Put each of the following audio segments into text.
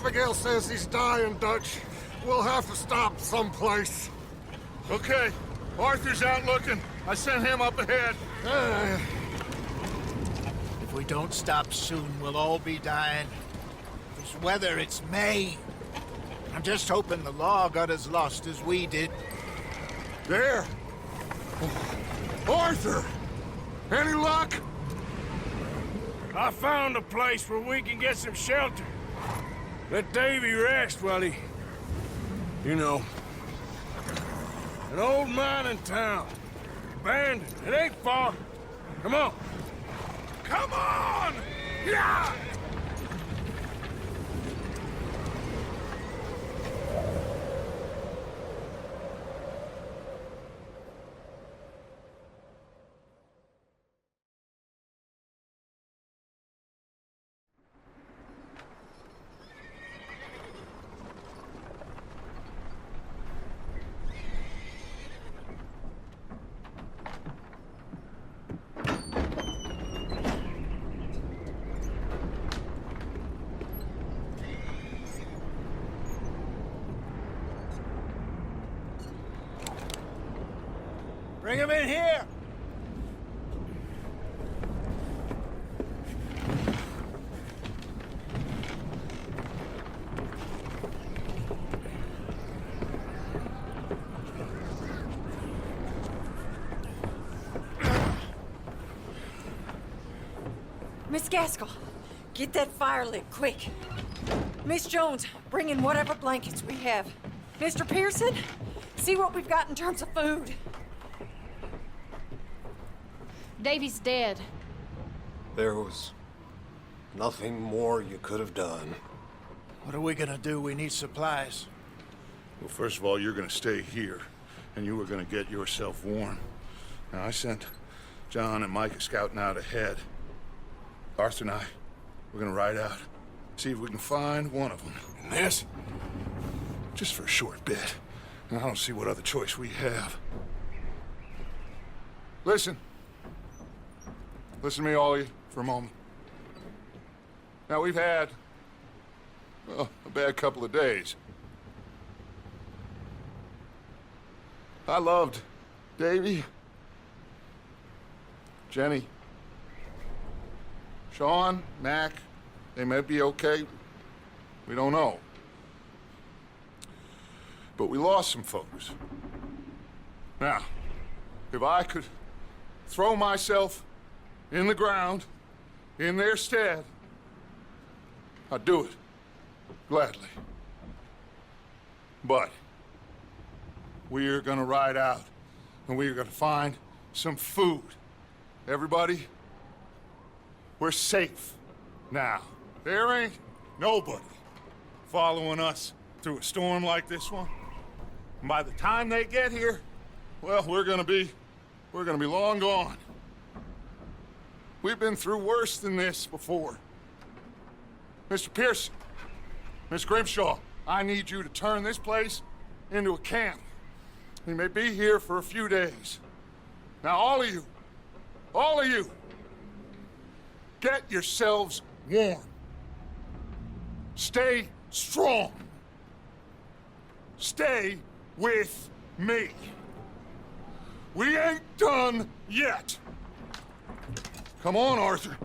Abigail says he's dying, Dutch. We'll have to stop someplace. Okay. Arthur's out looking. I sent him up ahead. If we don't stop soon, we'll all be dying. This weather, it's May. I'm just hoping the law got as lost as we did. There! Arthur! Any luck? I found a place where we can get some shelter. Let Davy rest while he... You know. An old mining town. Abandoned. It ain't far. Come on. Come on! Yeah! Bring him in here! Miss Gaskell, get that fire lit, quick. Miss Jones, bring in whatever blankets we have. Mr. Pearson, see what we've got in terms of food. Davy's dead. There was nothing more you could have done. What are we gonna do? We need supplies. Well, first of all, you're gonna stay here, and you were gonna get yourself warm. Now, I sent John and Micah scouting out ahead. Arthur and I, we're gonna ride out, see if we can find one of them. And this? Just for a short bit. And I don't see what other choice we have. Listen. Listen to me, all of you, for a moment. Now, we've had, well, a bad couple of days. I loved Davy, Jenny, Sean, Mac. They may be okay. We don't know. But we lost some folks. Now, if I could throw myself in the ground, in their stead, I'd do it, gladly. But we are gonna ride out, and we are gonna find some food. Everybody, we're safe now. There ain't nobody following us through a storm like this one. And by the time they get here, well, we're gonna be long gone. We've been through worse than this before. Mr. Pearson, Miss Grimshaw, I need you to turn this place into a camp. We may be here for a few days. Now, all of you, get yourselves warm. Stay strong. Stay with me. We ain't done yet. Come on, Arthur.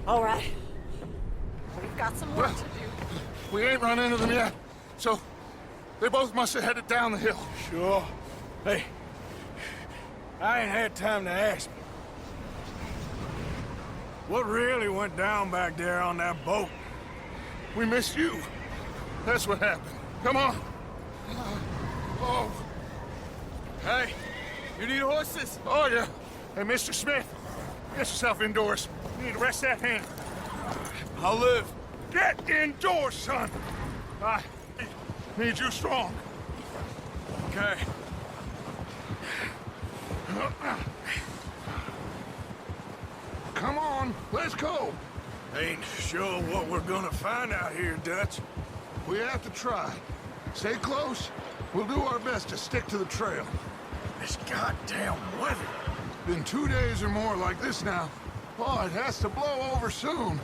All right. We've got some work to do. We ain't run into them yet, so they both must have headed down the hill. Sure. Hey, I ain't had time to ask. What really went down back there on that boat? We missed you. That's what happened. Come on. Oh. Hey, you need horses? Oh, yeah. Hey, Mr. Smith, get yourself indoors. You need to rest that hand. I'll live. Get indoors, son. I need you strong. Okay. Come on, let's go. Ain't sure what we're gonna find out here, Dutch. We have to try. Stay close. We'll do our best to stick to the trail. This goddamn weather. Been 2 days or more like this now. Oh, it has to blow over soon.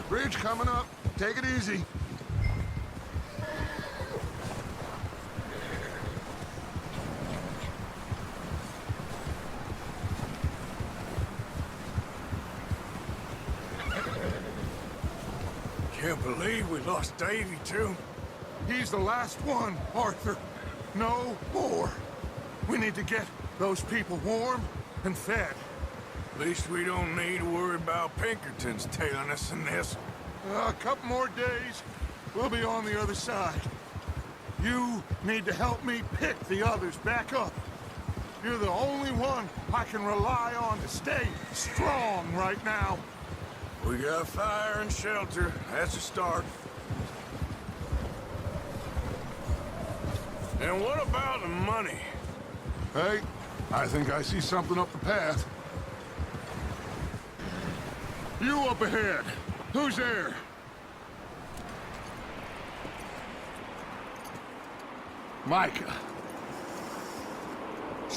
Bridge coming up. Take it easy. Can't believe we lost Davy, too. He's the last one, Arthur. No more. We need to get those people warm and fed. At least we don't need to worry about Pinkertons tailing us in this. A couple more days, we'll be on the other side. You need to help me pick the others back up. You're the only one I can rely on to stay strong right now. We got fire and shelter. That's a start. And what about the money? Hey, I think I see something up the path. You up ahead. Who's there? Micah.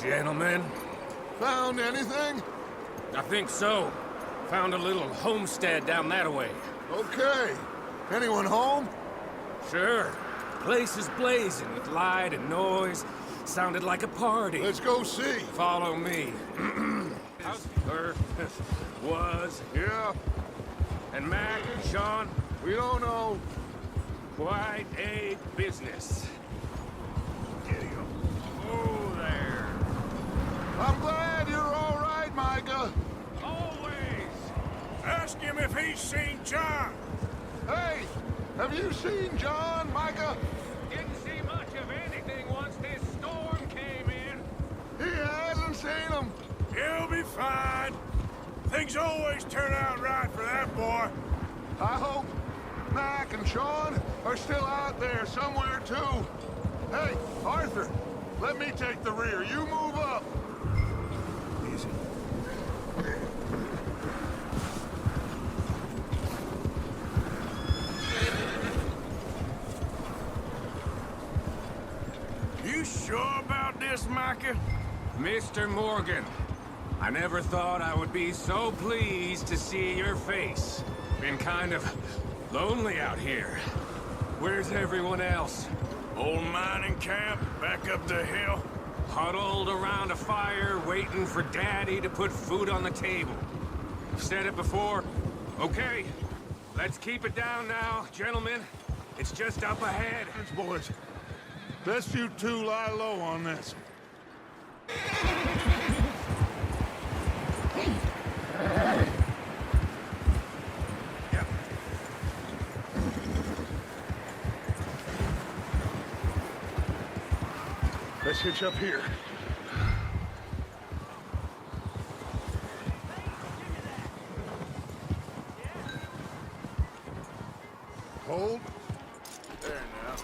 Gentlemen, Found anything? I think so. Found a little homestead down that way. Okay. Anyone home? Sure. Place is blazing with light and noise. Sounded like a party. Let's go see. Follow me. Or was. Yeah, And Mac, Sean, we don't know. quite a business. Oh, there. I'm glad you're all right, Micah. Always. Ask him if he's seen John. Hey, have you seen John, Micah? Didn't see much of anything once this storm came in. He hasn't seen him. He'll be fine. Things always turn out right for that boy. I hope Mac and Sean are still out there somewhere, too. Hey, Arthur, let me take the rear. You move up. Easy. You sure about this, Micah? Mr. Morgan, I never thought I would be so pleased to see your face. Been kind of lonely out here. Where's everyone else? Old mining camp, back up the hill. Huddled around a fire, waiting for Daddy to put food on the table. I've said it before. Okay, let's keep it down now, gentlemen. It's just up ahead. Thanks, boys. Best you two lie low on this. Let's hitch up here. Hold. There now.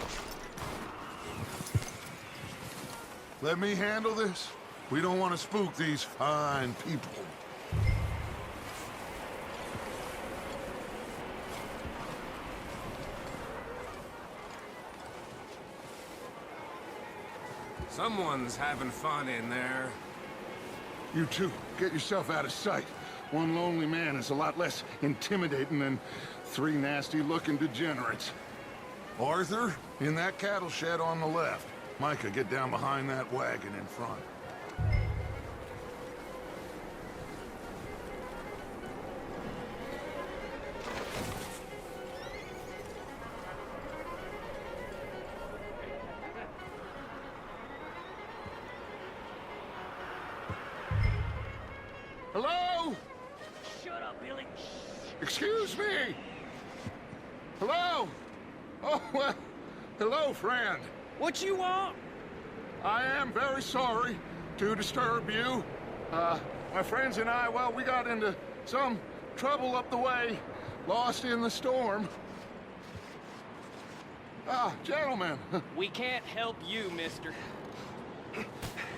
Let me handle this. We don't want to spook these fine people. Someone's having fun in there. You two, get yourself out of sight. One lonely man is a lot less intimidating than three nasty-looking degenerates. Arthur, in that cattle shed on the left. Micah, get down behind that wagon in front. Hello? Shut up, Billy. Excuse me? Hello? Oh, well, hello, friend. What you want? I am very sorry to disturb you. My friends and I, well, we got into some trouble up the way, lost in the storm. Gentlemen, We can't help you, mister.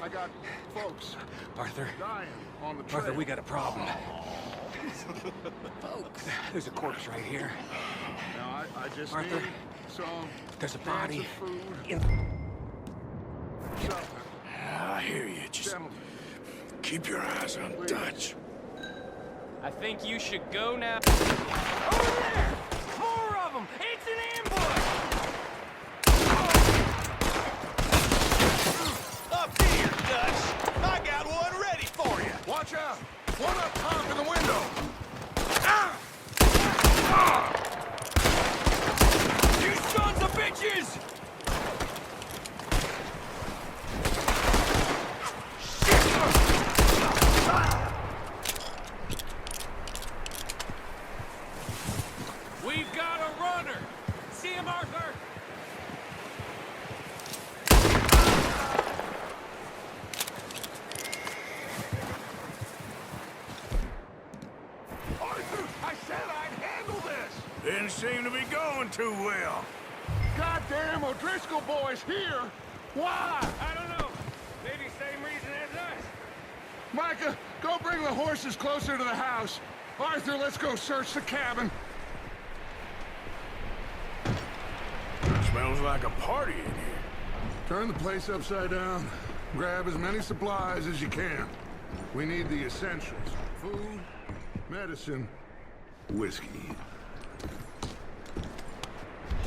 I got folks Arthur. dying on the trail. Arthur, we got a problem. Folks. There's a corpse right here. Now, I just Arthur, need some There's a body fancy food. in... Something. I hear you. Just Gentlemen, keep your eyes on Please. Dutch. I think you should go now. Over there! We've got a runner! See him, Arthur? Arthur, I said I'd handle this! Didn't seem to be going too well. Goddamn O'Driscoll boys here! Why? I don't know. Maybe same reason as us. Micah, go bring the horses closer to the house. Arthur, let's go search the cabin. Smells like a party in here. Turn the place upside down. Grab as many supplies as you can. We need the essentials. Food, medicine, whiskey.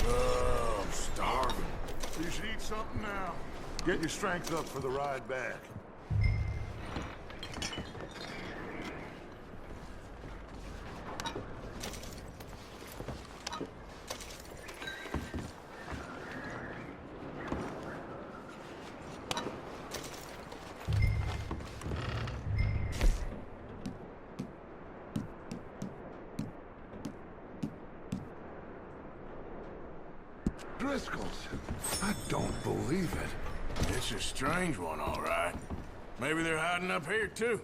I'm starving. You should eat something now. Get your strength up for the ride back. Driscoll's. I don't believe it. It's a strange one, all right. Maybe they're hiding up here, too.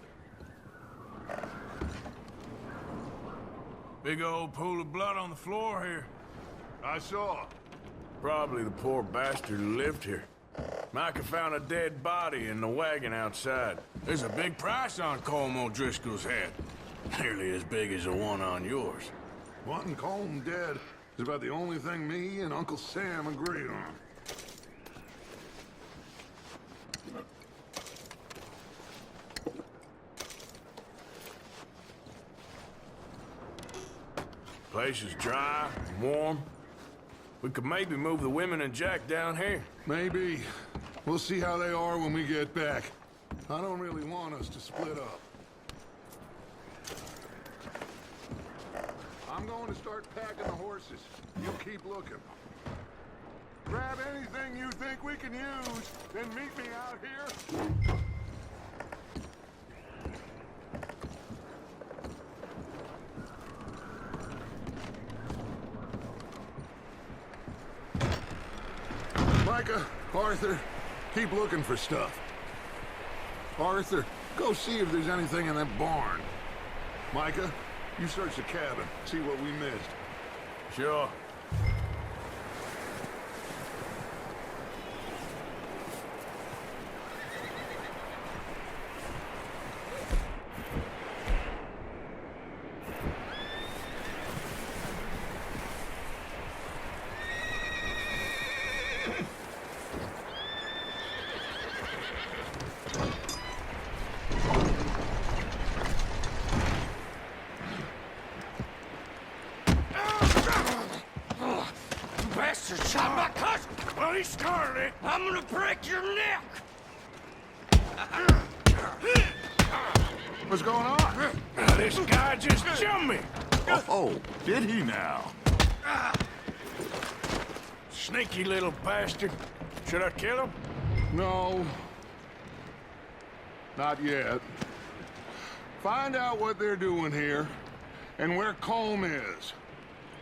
Big old pool of blood on the floor here. I saw. Probably the poor bastard who lived here. Micah found a dead body in the wagon outside. There's a big price on Colm O'Driscoll's head. Nearly as big as the one on yours. Wanting Colm dead is about the only thing me and Uncle Sam agree on. Place is dry and warm. We could maybe move the women and Jack down here. Maybe. We'll see how they are when we get back. I don't really want us to split up. I'm going to start packing the horses. You keep looking. Grab anything you think we can use, then meet me out here. Micah, Arthur, keep looking for stuff. Arthur, go see if there's anything in that barn. Micah, you search the cabin, see what we missed. Sure. Bastard shot my cousin! Well, he started it! I'm gonna break your neck! What's going on? This guy just jumped me! Oh, did he now? Sneaky little bastard. Should I kill him? No. Not yet. Find out what they're doing here, and where Colm is.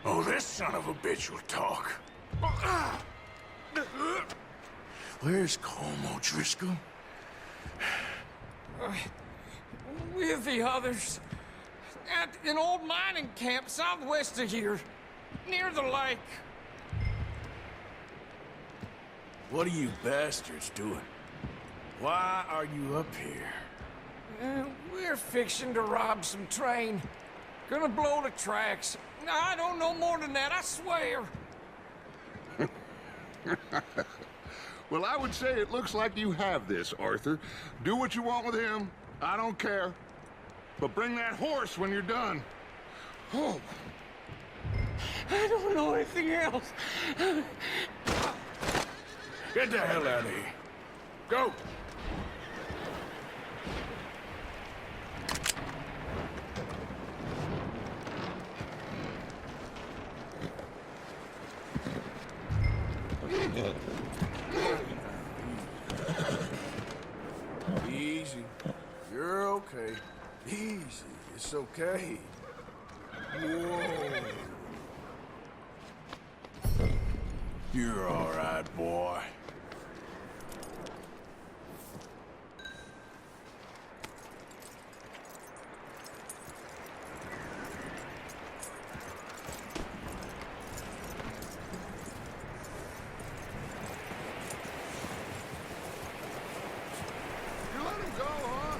Oh, this son of a bitch will talk. Where's Colm O'Driscoll? With the others. At an old mining camp southwest of here. Near the lake. What are you bastards doing? Why are you up here? We're fixing to rob some train. Gonna blow the tracks. I don't know more than that, I swear. Well, I would say it looks like you have this, Arthur. Do what you want with him. I don't care. But bring that horse when you're done. Oh. I don't know anything else. Get the hell out of here. Go! Easy. You're okay. Easy. It's okay. Whoa. You're all right, boy. You let him go, huh?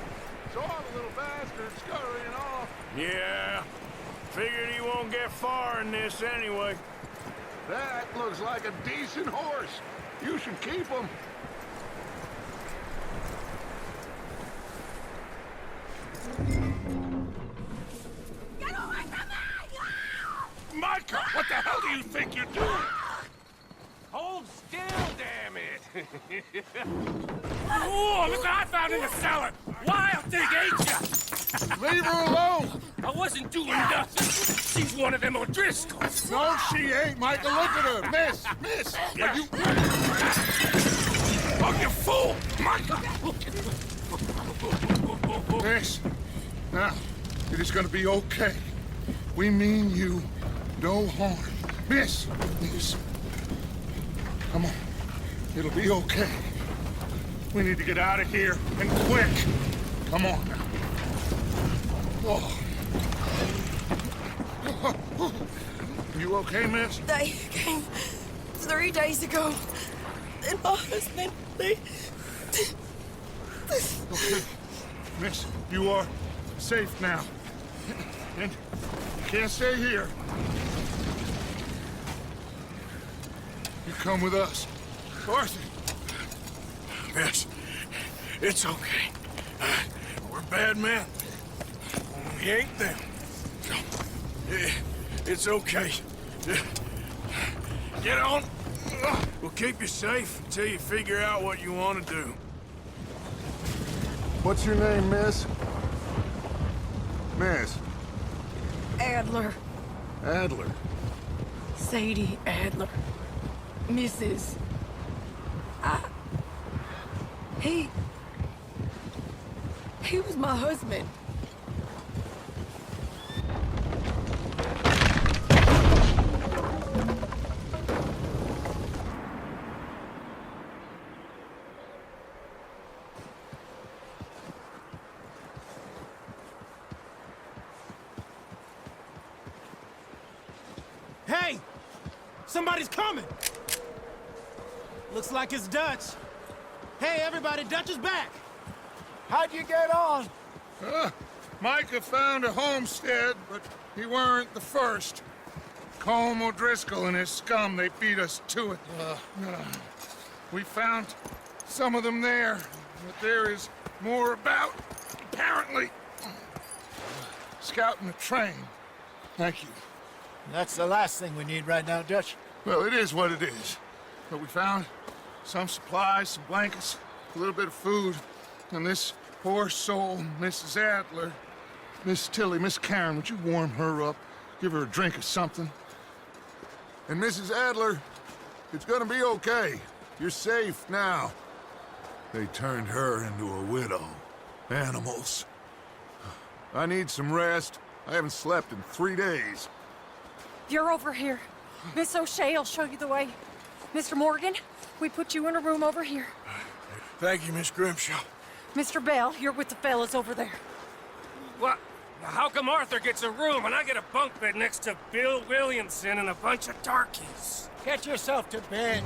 Saw the little bastard scurrying off. Yeah. Figured he won't get far in this anyway. That looks like a decent horse. You should keep him. Get away from me! Micah, what the hell do you think you're doing? Hold still, damn it! Oh, look what I found in the cellar! Wild thing, ain't ya? Leave her alone. I wasn't doing nothing. She's one of them O'Driscolls. No, she ain't, Micah. Look at her. Miss. Are you... Oh, you fool! Micah! Miss, now, it is gonna be okay. We mean you no harm. Miss. Come on. It'll be okay. We need to get out of here, and quick. Come on now. Oh. You okay, miss? They came 3 days ago. And my husband, they... Okay. Miss, you are safe now. And you can't stay here. You come with us. Arthur. Miss, it's okay. We're bad men. We ain't them. It's okay. Get on. We'll keep you safe until you figure out what you want to do. What's your name, miss? Miss. Adler. Adler. Sadie Adler. Mrs. He was my husband. Hey! Somebody's coming! Looks like it's Dutch. Hey, everybody, Dutch is back! How'd you get on? Micah found a homestead, but he weren't the first. Colm O'Driscoll and his scum, they beat us to it. We found some of them there, but there is more about, apparently. Scouting the train. Thank you. That's the last thing we need right now, Dutch. Well, it is what it is. But we found some supplies, some blankets, a little bit of food, and this poor soul, Mrs. Adler, Miss Tilly, Miss Karen, would you warm her up? Give her a drink or something? And Mrs. Adler, it's gonna be okay. You're safe now. They turned her into a widow. Animals. I need some rest. I haven't slept in 3 days. You're over here. Miss O'Shea will show you the way. Mr. Morgan, we put you in a room over here. Thank you, Miss Grimshaw. Mr. Bell, you're with the fellas over there. What? How come Arthur gets a room and I get a bunk bed next to Bill Williamson and a bunch of darkies? Get yourself to bed.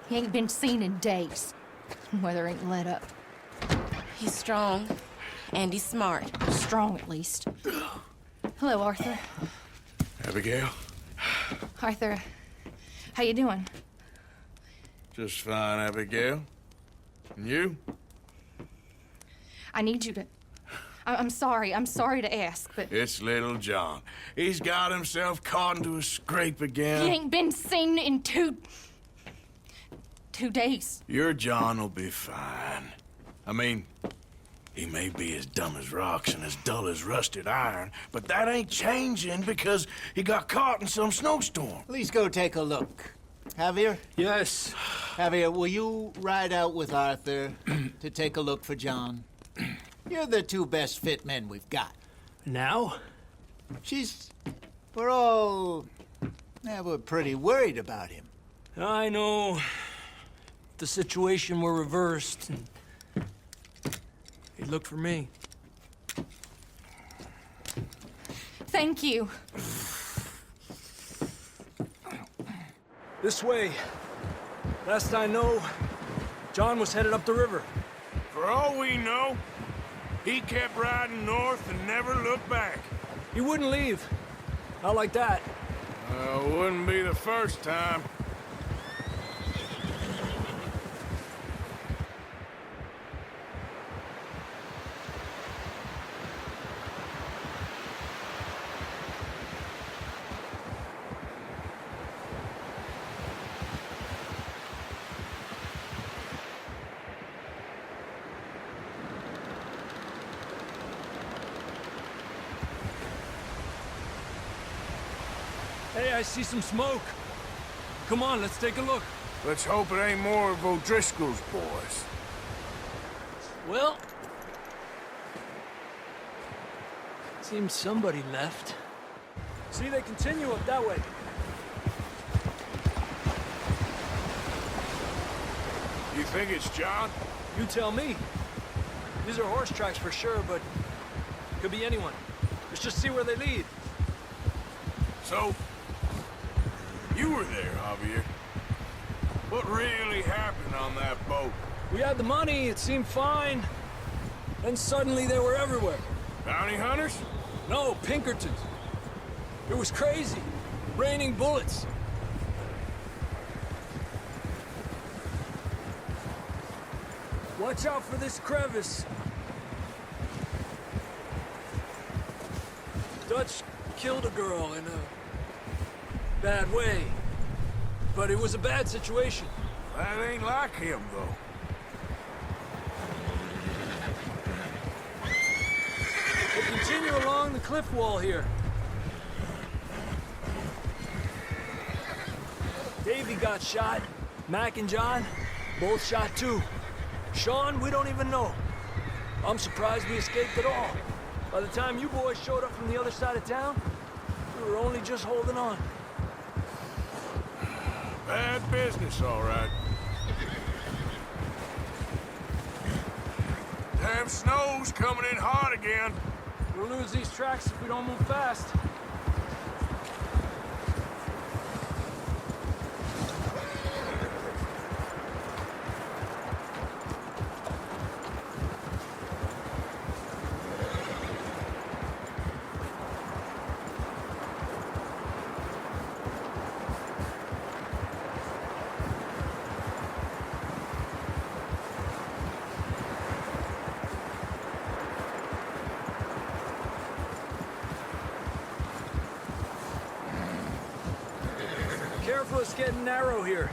He ain't been seen in days. Weather ain't let up. He's strong, and he's smart. Strong, at least. Hello, Arthur. Abigail? Arthur, how you doing? Just fine, Abigail. And you? I need you to... I'm sorry to ask, but... It's little John. He's got himself caught into a scrape again. He ain't been seen in 2 days. Your John will be fine. I mean, He may be as dumb as rocks and as dull as rusted iron, but that ain't changing because he got caught in some snowstorm. Please go take a look. Javier? Yes. Javier, will you ride out with Arthur to take a look for John? You're the two best fit men we've got. Now? We're all... Yeah, we're pretty worried about him. I know. If the situation were reversed, and he'd look for me. Thank you. This way. Last I know, John was headed up the river. For all we know, he kept riding north and never looked back. He wouldn't leave. Not like that. Wouldn't be the first time. Hey, I see some smoke. Come on, let's take a look. Let's hope it ain't more of O'Driscoll's boys. Well... seems somebody left. See, they continue up that way. You think it's John? You tell me. These are horse tracks for sure, but could be anyone. Let's just see where they lead. So, you were there, Javier. What really happened on that boat? We had the money, it seemed fine. Then suddenly they were everywhere. Bounty hunters? No, Pinkertons. It was crazy. Raining bullets. Watch out for this crevice. Dutch killed a girl in a bad way. But it was a bad situation. That ain't like him, though. We'll continue along the cliff wall here. Davey got shot. Mac and John, both shot too. Sean, we don't even know. I'm surprised we escaped at all. By the time you boys showed up from the other side of town, we were only just holding on. Bad business, all right. Damn snow's coming in hard again. We'll lose these tracks if we don't move fast. Careful, it's getting narrow here.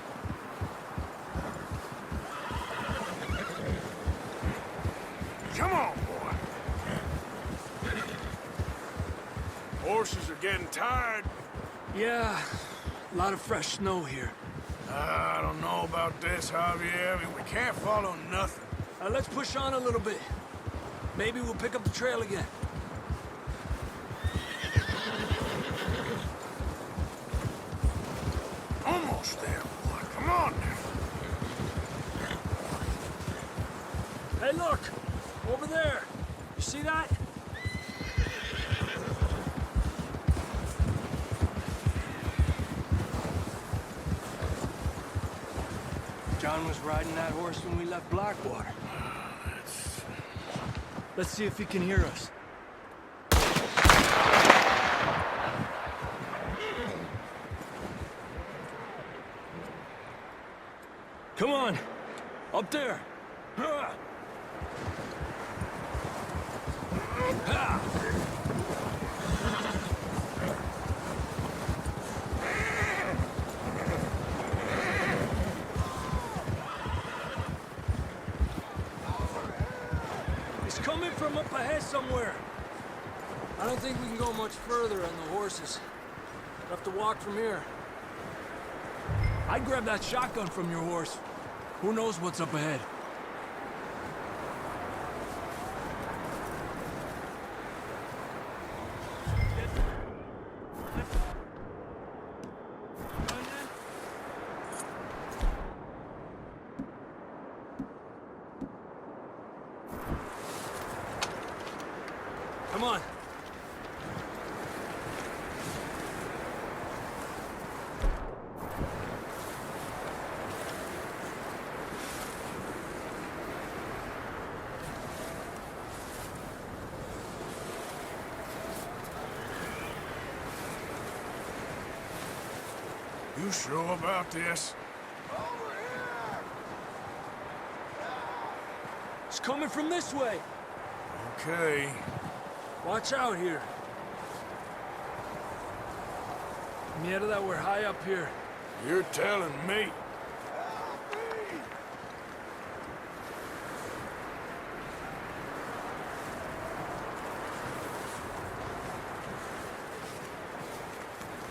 Come on, boy. Horses are getting tired. Yeah, a lot of fresh snow here. I don't know about this, Javier. I mean, we can't follow nothing. Let's push on a little bit. Maybe we'll pick up the trail again. Almost there, boy. Come on now. Hey, look! Over there! You see that? John was riding that horse when we left Blackwater. Let's see if he can hear us. Come on! Up there! Ha! Ha! He's coming somewhere. I don't think we can go much further on the horses. We'll have to walk from here. I'd grab that shotgun from your horse. Who knows what's up ahead? Come on. You sure about this? It's coming from this way. Okay. Watch out here. Mierda, that we're high up here. You're telling me.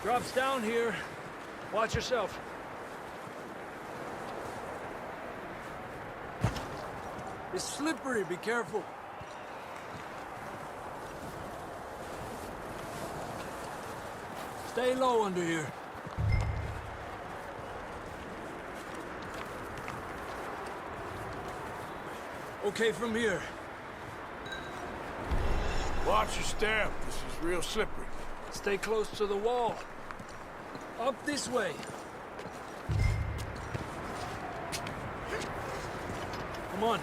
Drops down here. Watch yourself. It's slippery, be careful. Stay low under here. Okay, from here. Watch your step. This is real slippery. Stay close to the wall. Up this way. Come on.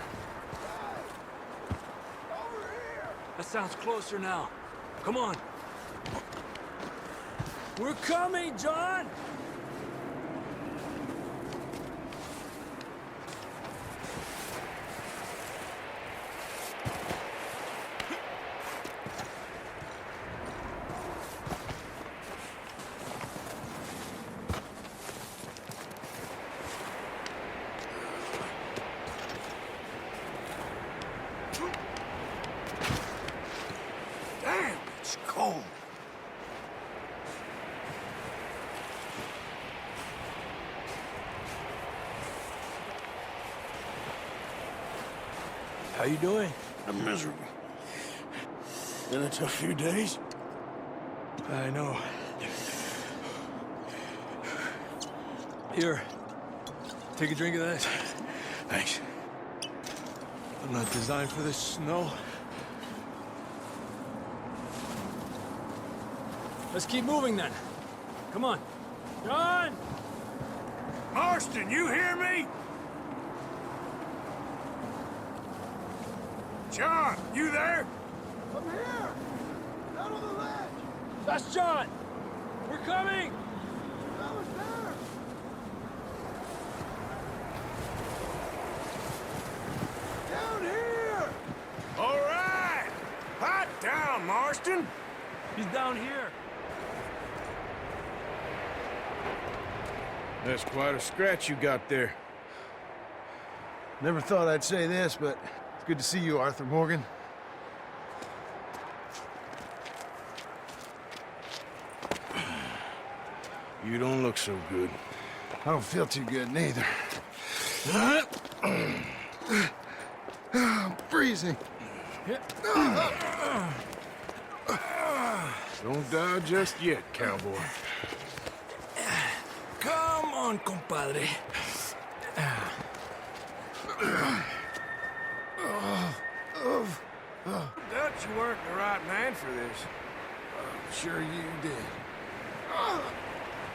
That sounds closer now. Come on. We're coming, John! Damn, it's cold. How you doing? I'm miserable. Been a tough few days. I know. Here. Take a drink of that. Thanks. I'm not designed for this snow. Let's keep moving then. Come on. John! Marston, you hear me? John, you there? I'm here! Out on the ledge! That's John! We're coming! I was there! Down here! All right! Hot down, Marston! He's down here. That's quite a scratch you got there. Never thought I'd say this, but it's good to see you, Arthur Morgan. You don't look so good. I don't feel too good, neither. I'm freezing. Don't die just yet, cowboy. Come on, compadre. Dutch, you weren't the right man for this. I'm sure you did.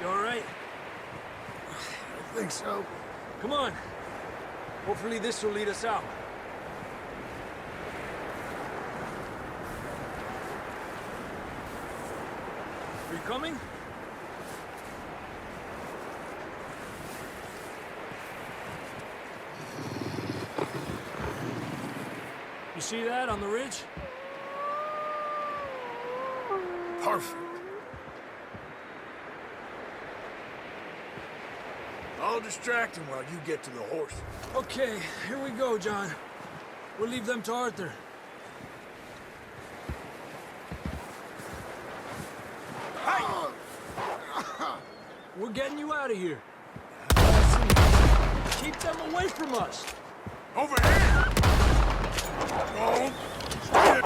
You all right? I think so. Come on. Hopefully this will lead us out. Are you coming? You see that on the ridge? Perfect. I'll distract him while you get to the horse. Okay, here we go, John. We'll leave them to Arthur. We're getting you out of here. Keep them away from us. Over here! Oh, shit!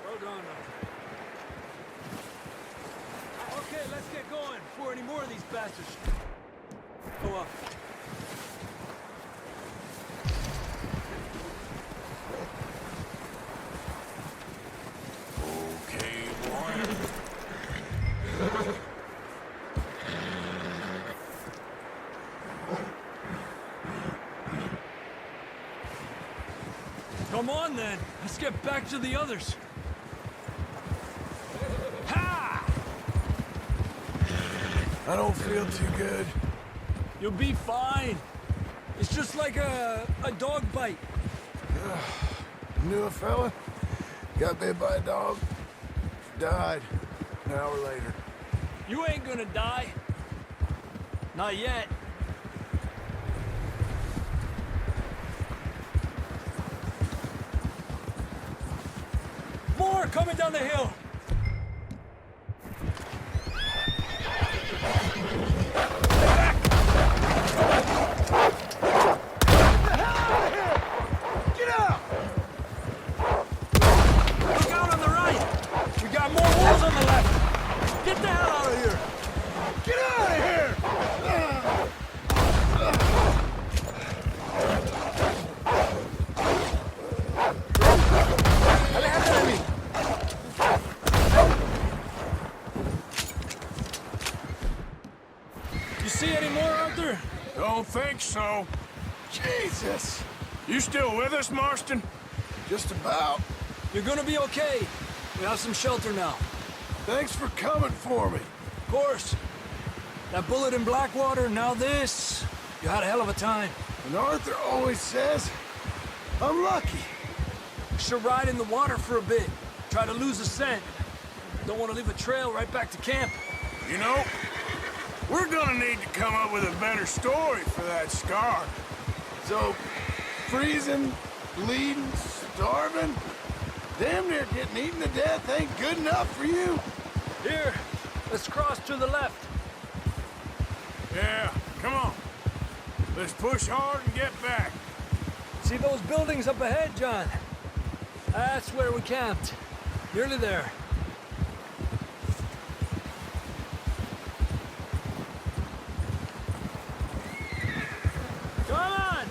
Well done. Okay, let's get going before any more of these bastards go up. Okay, boy. Come on, then. Let's get back to the others. Ha! I don't feel too good. You'll be fine. It's just like a dog bite. Knew a fella, got bit by a dog, died an hour later. You ain't gonna die. Not yet. More coming down the hill. Look out on the right. We got more wolves on the left. Get the hell out of here. Get out of here! You see any more out there? Don't think so. Jesus! You still with us, Marston? Just about. You're gonna be okay. We have some shelter now. Thanks for coming for me. Of course. That bullet in Blackwater, now this. You had a hell of a time. And Arthur always says, I'm lucky. Should ride in the water for a bit. Try to lose the scent. Don't want to leave a trail right back to camp. You know, we're gonna need to come up with a better story for that scar. So, freezing, bleeding, starving, damn near getting eaten to death ain't good enough for you? Here, let's cross to the left. Yeah, come on. Let's push hard and get back. See those buildings up ahead, John? That's where we camped. Nearly there. Come on!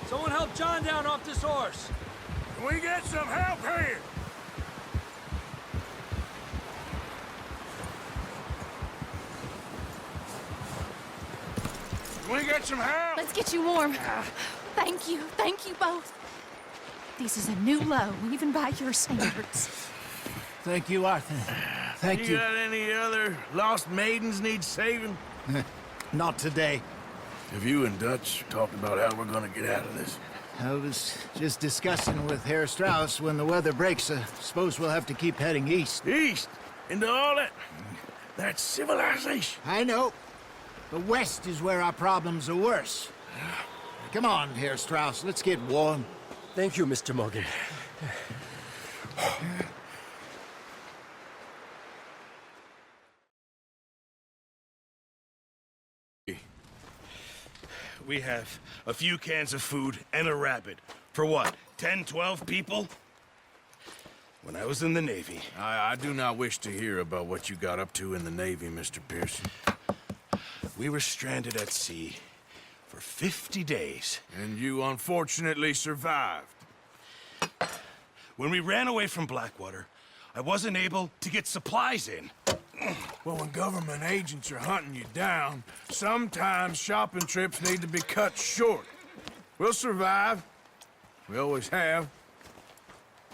Someone help John down off this horse. Can we get some help here? Can we get some help? Let's get you warm. Thank you both. This is a new low, even by your standards. Thank you, Arthur. Thank you. You got any other lost maidens need saving? Not today. Have you and Dutch talked about how we're gonna get out of this? I was just discussing with Herr Strauss when the weather breaks. Suppose we'll have to keep heading east. East? Into all that civilization? I know. The west is where our problems are worse. Come on, Herr Strauss, let's get warm. Thank you, Mr. Morgan. We have a few cans of food and a rabbit. For what, 10, 12 people? When I was in the Navy... I do not wish to hear about what you got up to in the Navy, Mr. Pearson. We were stranded at sea for 50 days. And you unfortunately survived. When we ran away from Blackwater, I wasn't able to get supplies in. Well, when government agents are hunting you down, sometimes shopping trips need to be cut short. We'll survive. We always have.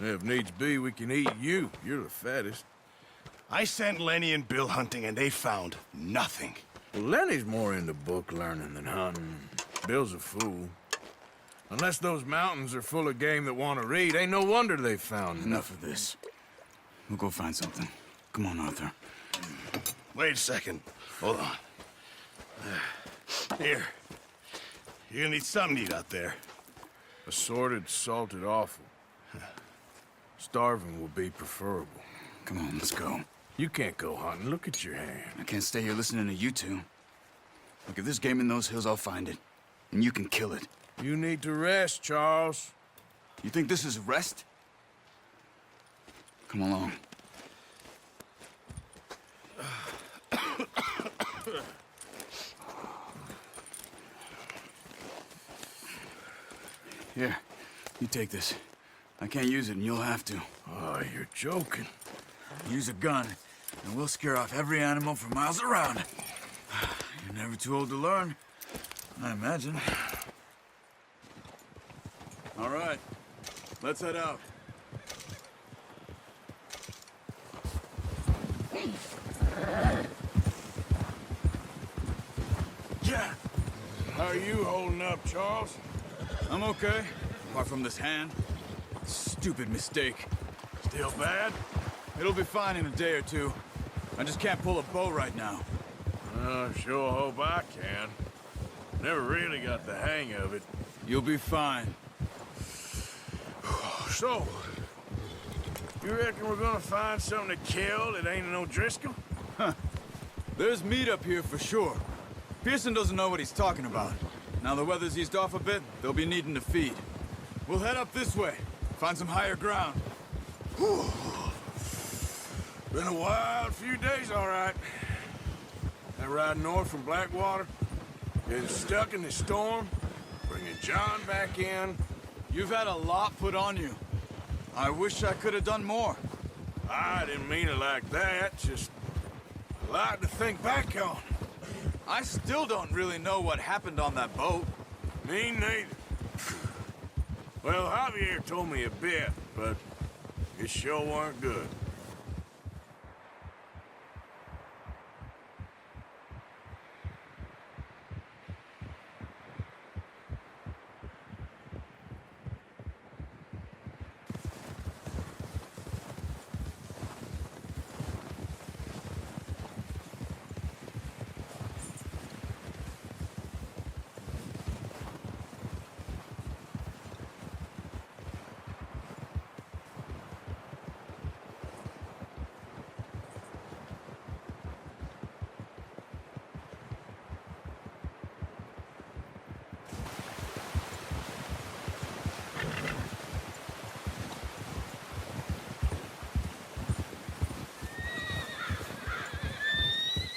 If needs be, we can eat you. You're the fattest. I sent Lenny and Bill hunting, and they found nothing. Well, Lenny's more into book learning than hunting. Bill's a fool. Unless those mountains are full of game that want to read, ain't no wonder they found Enough of this. We'll go find something. Come on, Arthur. Wait a second. Hold on. Here. You're gonna need something to eat out there. Assorted, salted offal. Starving will be preferable. Come on, let's go. You can't go hunting. Look at your hand. I can't stay here listening to you two. Look, if there's game in those hills, I'll find it. And you can kill it. You need to rest, Charles. You think this is rest? Come along. Here, you take this. I can't use it, and you'll have to. Oh, you're joking. Use a gun, and we'll scare off every animal for miles around. You're never too old to learn, I imagine. All right, let's head out. Yeah. How are you holding up, Charles? I'm okay, apart from this hand. Stupid mistake. Still bad? It'll be fine in a day or two. I just can't pull a bow right now. Sure hope I can. Never really got the hang of it. You'll be fine. So, you reckon we're gonna find something to kill that ain't no Driscoll? Huh. There's meat up here for sure. Pearson doesn't know what he's talking about. Now the weather's eased off a bit, they'll be needing to feed. We'll head up this way, find some higher ground. Whew. Been a wild few days, all right. That ride north from Blackwater, getting stuck in the storm, bringing John back in. You've had a lot put on you. I wish I could have done more. I didn't mean it like that, just a lot to think back on. I still don't really know what happened on that boat. Me neither. Well, Javier told me a bit, but it sure weren't good.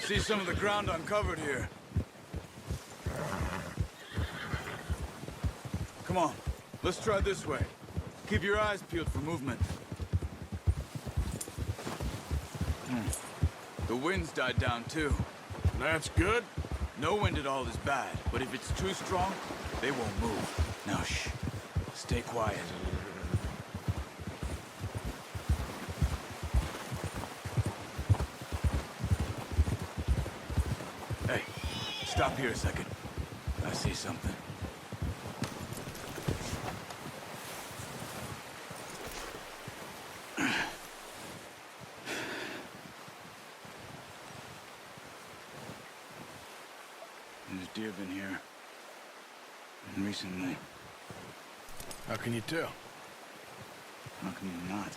See some of the ground uncovered here. Come on, let's try this way. Keep your eyes peeled for movement. The wind's died down too. That's good. No wind at all is bad, but if it's too strong, they won't move. Now shh, stay quiet. Hey, stop here a second. I see something. There's deer been here. And recently. How can you tell? How can you not?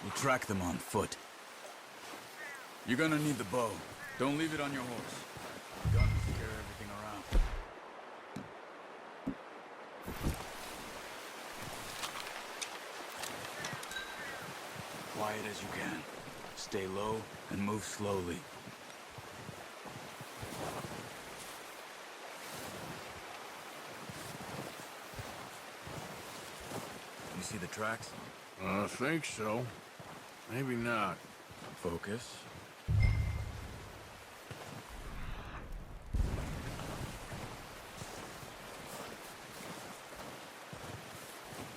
We'll track them on foot. You're gonna need the bow. Don't leave it on your horse. The gun will scare everything around. Quiet as you can. Stay low and move slowly. You see the tracks? I think so. Maybe not. Focus.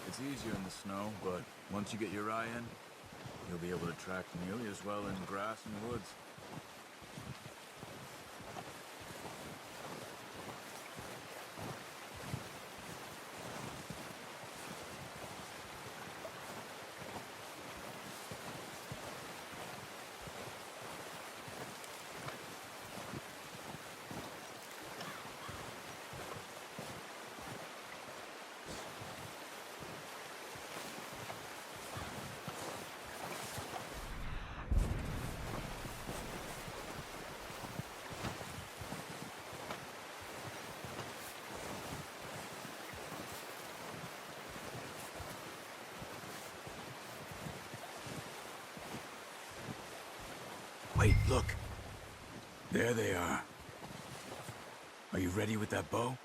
It's easier in the snow, but once you get your eye in, you'll be able to track nearly as well in grass and woods. Wait, look. There they are. Are you ready with that bow?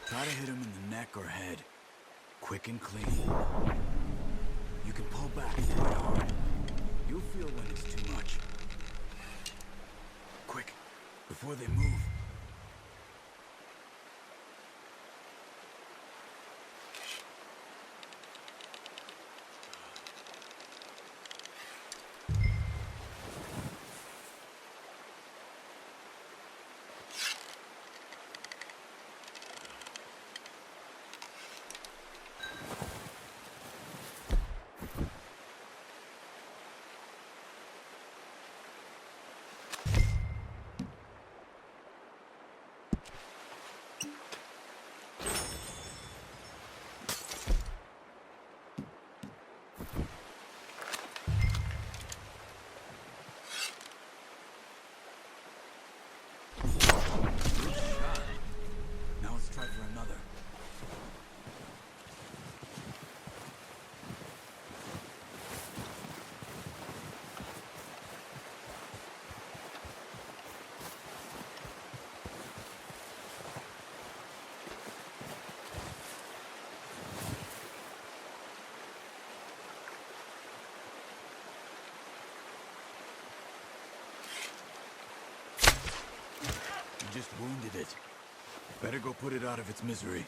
Try to hit him in the neck or head. Quick and clean. You can pull back quite hard. You'll feel when it's too much. Quick, before they move. Now let's try for another. You just wounded it. Better go put it out of its misery.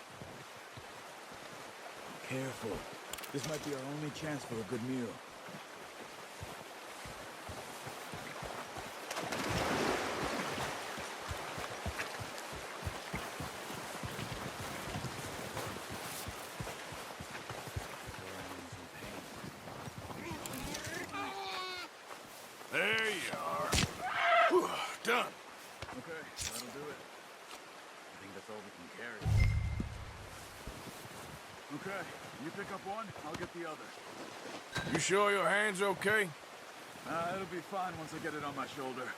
Careful. This might be our only chance for a good meal. There you are. Whew, done. Okay, that'll do it. I think that's all we can carry. Okay, you pick up one, I'll get the other. You sure your hand's okay? It'll be fine once I get it on my shoulder.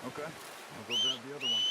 Okay, I'll go grab the other one.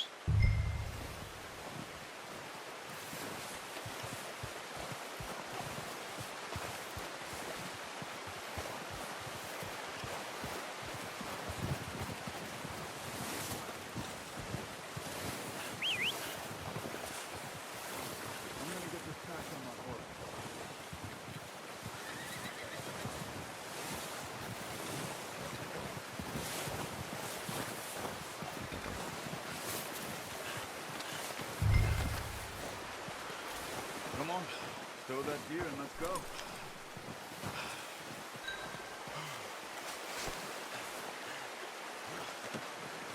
Come on, stow that gear and let's go.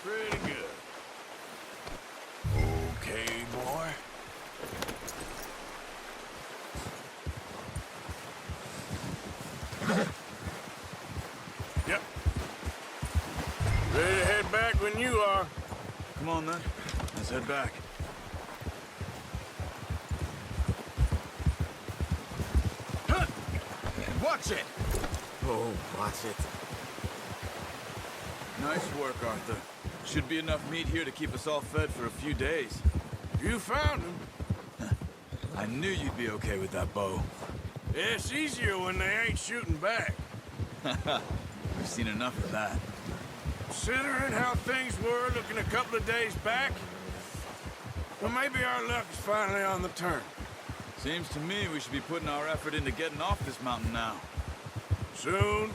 Pretty good. Okay, boy. Yep. Ready to head back when you are. Come on then, let's head back. Watch it! Oh, watch it. Nice work, Arthur. Should be enough meat here to keep us all fed for a few days. You found him. I knew you'd be okay with that bow. Yeah, it's easier when they ain't shooting back. We've seen enough of that. Considering how things were looking a couple of days back, well, maybe our luck is finally on the turn. Seems to me we should be putting our effort into getting off this mountain now. Soon.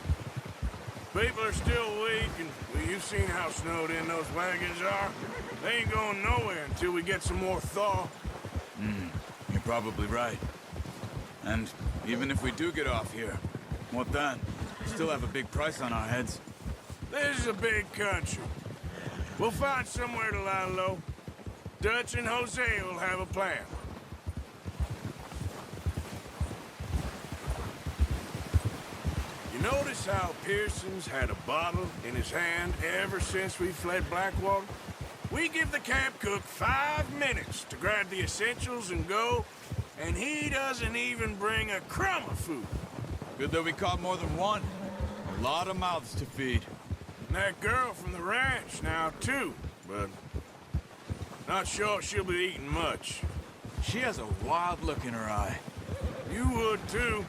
People are still weak, and well, you've seen how snowed in those wagons are. They ain't going nowhere until we get some more thaw. You're probably right. And even if we do get off here, what then? We still have a big price on our heads. This is a big country. We'll find somewhere to lie low. Dutch and Jose will have a plan. You notice how Pearson's had a bottle in his hand ever since we fled Blackwater? We give the camp cook 5 minutes to grab the essentials and go, and he doesn't even bring a crumb of food. Good that we caught more than one. A lot of mouths to feed. And that girl from the ranch now, too, but not sure she'll be eating much. She has a wild look in her eye. You would, too.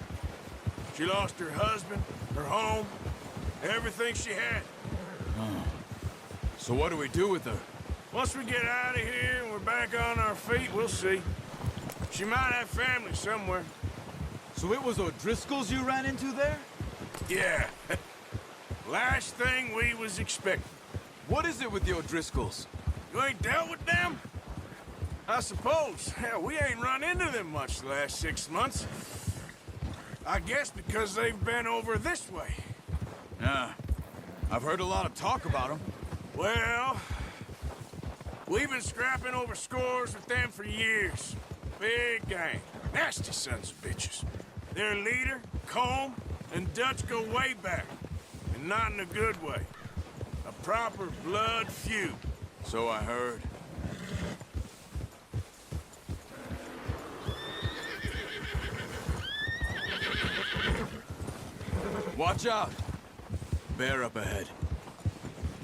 She lost her husband, her home, Everything she had. So what do we do with her? Once we get out of here and we're back on our feet, we'll see. She might have family somewhere. So it was O'Driscoll's you ran into there? Yeah. Last thing we was expecting. What is it with the O'Driscolls? You ain't dealt with them? I suppose. Hell, we ain't run into them much the last 6 months. I guess because they've been over this way. Yeah. I've heard a lot of talk about them. Well, we've been scrapping over scores with them for years. Big gang. Nasty sons of bitches. Their leader, Colm, and Dutch go way back. And not in a good way. A proper blood feud. So I heard. Watch out! Bear up ahead.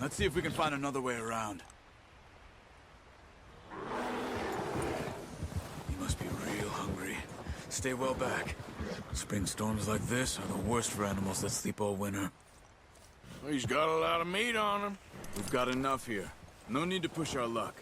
Let's see if we can find another way around. You must be real hungry. Stay well back. Spring storms like this are the worst for animals that sleep all winter. Well, he's got a lot of meat on him. We've got enough here. No need to push our luck.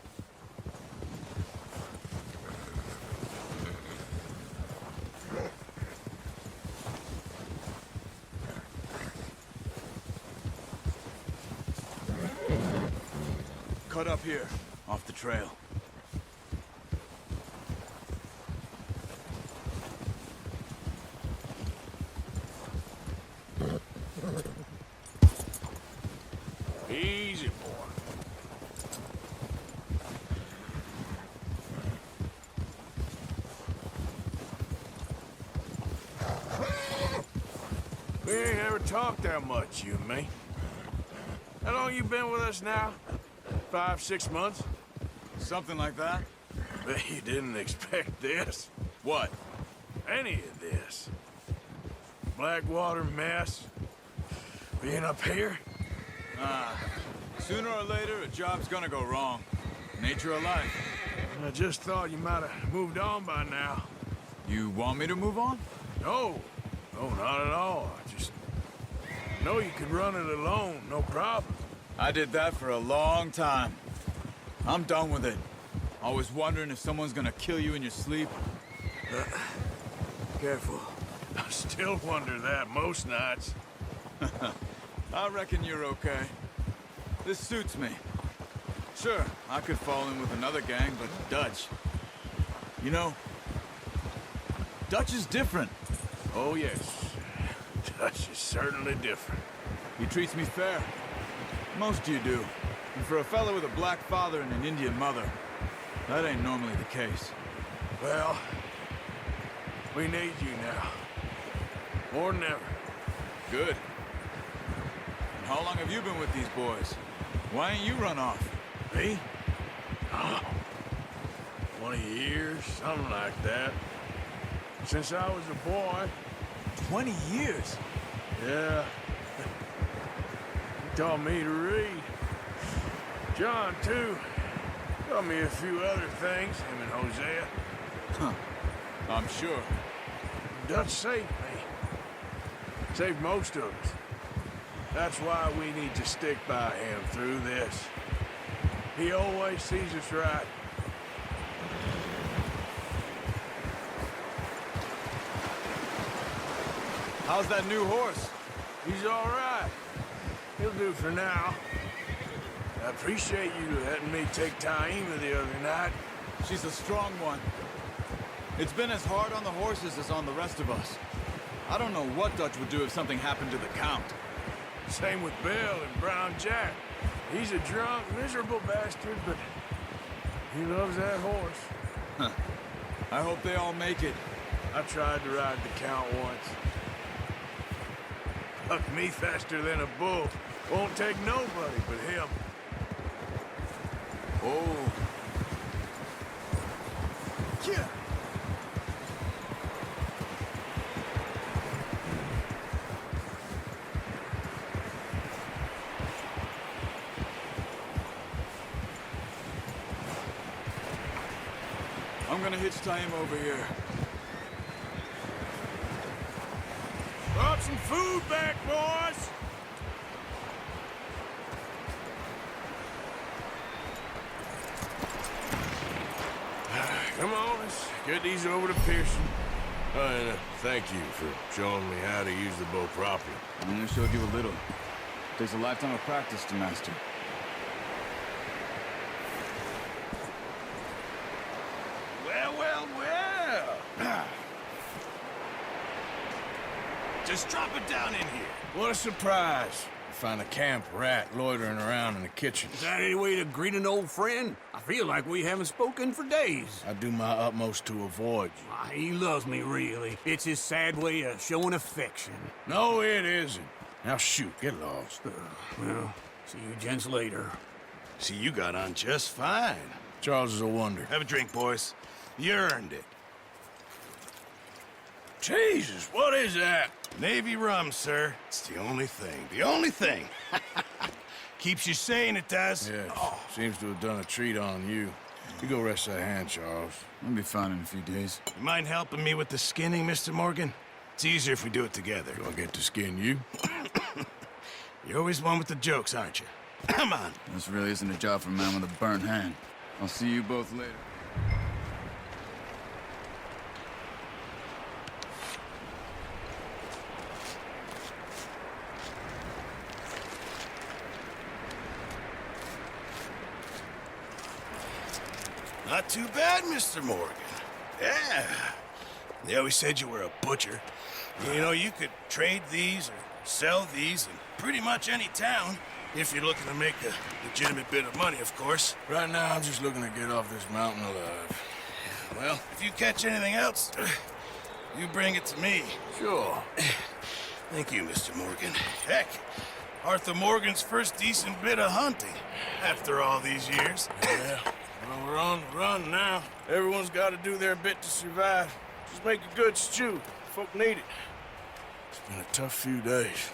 Cut up here, off the trail. Easy, boy. We ain't ever talked that much, you and me. How long you been with us now? 5, 6 months? Something like that? Bet you didn't expect this. What? Any of this. Blackwater mess. Being up here? Sooner or later, a job's gonna go wrong. Nature of life. I just thought you might have moved on by now. You want me to move on? No. No, not at all. I just know you could run it alone, no problem. I did that for a long time. I'm done with it. Always wondering if someone's gonna kill you in your sleep. Careful. I still wonder that most nights. I reckon you're okay. This suits me. Sure, I could fall in with another gang, but Dutch... You know, Dutch is different. Oh, yes. Dutch is certainly different. He treats me fair. Most of you do. And for a fella with a black father and an Indian mother, that ain't normally the case. Well, we need you now. More than ever. Good. And how long have you been with these boys? Why ain't you run off? Me? Oh, 20 years, something like that. Since I was a boy. 20 years? Yeah. He taught me to read. John, too. Taught me a few other things, him and Hosea. Huh. I'm sure. Dutch saved me. Saved most of us. That's why we need to stick by him through this. He always sees us right. How's that new horse? He's all right. He'll do for now. I appreciate you letting me take Taima the other night. She's a strong one. It's been as hard on the horses as on the rest of us. I don't know what Dutch would do if something happened to the Count. Same with Bill and Brown Jack. He's a drunk, miserable bastard, but he loves that horse. Huh. I hope they all make it. I tried to ride the Count once. Bucked me faster than a bull. Won't take nobody but him. Oh. Yeah. I'm gonna hitch Taima over here. Brought some food back, boys. Come on, let's get these over to Pearson. And thank you for showing me how to use the bow properly. I only showed you a little. Takes a lifetime of practice to master. Well, well, well. Just drop it down in here. What a surprise. Find a camp rat loitering around in the kitchen. Is that any way to greet an old friend? I feel like we haven't spoken for days. I do my utmost to avoid you. Why, he loves me, really. It's his sad way of showing affection. No, it isn't. Now shoot, get lost. Well, see you gents later. See, you got on just fine. Charles is a wonder. Have a drink, boys. You earned it. Jesus, what is that? Navy rum, sir. It's the only thing. The only thing. Keeps you sane, it does. Yeah, seems to have done a treat on you. You go rest that hand, Charles. I'll be fine in a few days. You mind helping me with the skinning, Mr. Morgan? It's easier if we do it together. Do I get to skin you? You're always one with the jokes, aren't you? Come on. This really isn't a job for a man with a burnt hand. I'll see you both later. Not too bad, Mr. Morgan. Yeah. They always said you were a butcher. You know, you could trade these or sell these in pretty much any town, if you're looking to make a legitimate bit of money, of course. Right now, I'm just looking to get off this mountain alive. Well, if you catch anything else, you bring it to me. Sure. Thank you, Mr. Morgan. Heck, Arthur Morgan's first decent bit of hunting after all these years. Yeah. Well, we're on the run now. Everyone's got to do their bit to survive. Just make a good stew. Folk need it. It's been a tough few days.